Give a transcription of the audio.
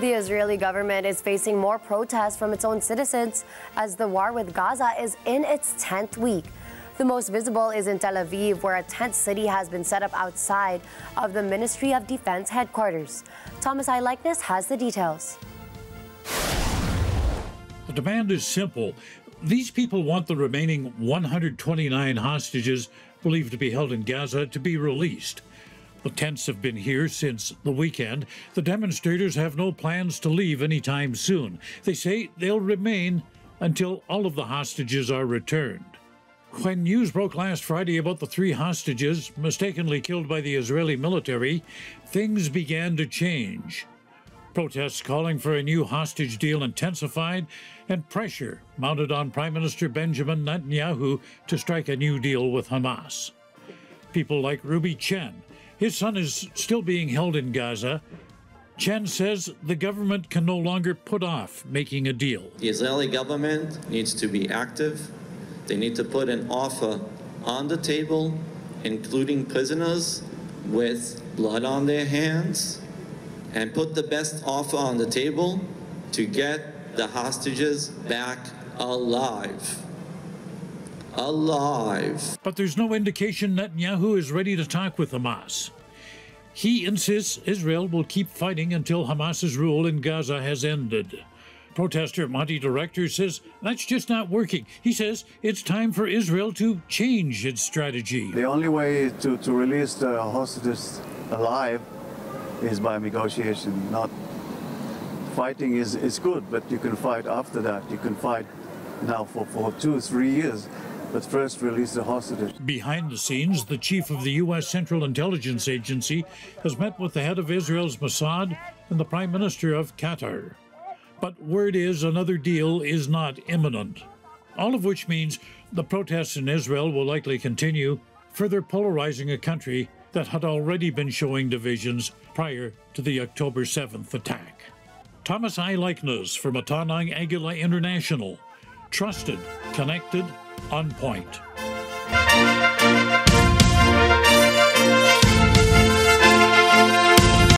The Israeli government is facing more protests from its own citizens as the war with Gaza is in its 10th week. The most visible is in Tel Aviv, where a tent city has been set up outside of the Ministry of Defense headquarters. Thomas I. Likeness has the details. The demand is simple. These people want the remaining 129 hostages believed to be held in Gaza to be released. The tents have been here since the weekend. The demonstrators have no plans to leave anytime soon. They say they'll remain until all of the hostages are returned. When news broke last Friday about the 3 hostages mistakenly killed by the Israeli military, things began to change. Protests calling for a new hostage deal intensified, and pressure mounted on Prime Minister Benjamin Netanyahu to strike a new deal with Hamas. People like Ruby Chen. His son is still being held in Gaza. Chen says the government can no longer put off making a deal. The Israeli government needs to be active. They need to put an offer on the table, including prisoners with blood on their hands, and put the best offer on the table to get the hostages back alive. Alive. But there's no indication Netanyahu is ready to talk with Hamas. He insists Israel will keep fighting until Hamas's rule in Gaza has ended. Protester Monty Director says that's just not working. He says it's time for Israel to change its strategy. The only way to release the hostages alive is by negotiation. Not fighting is good, but you can fight after that. You can fight now for 2-3 years, but first release the hostages. Behind the scenes, the chief of the U.S. Central Intelligence Agency has met with the head of Israel's Mossad and the Prime Minister of Qatar. But word is another deal is not imminent. All of which means the protests in Israel will likely continue, further polarizing a country that had already been showing divisions prior to the October 7th attack. Thomas I. Likeness from Ng Agila International. Trusted, connected, on point.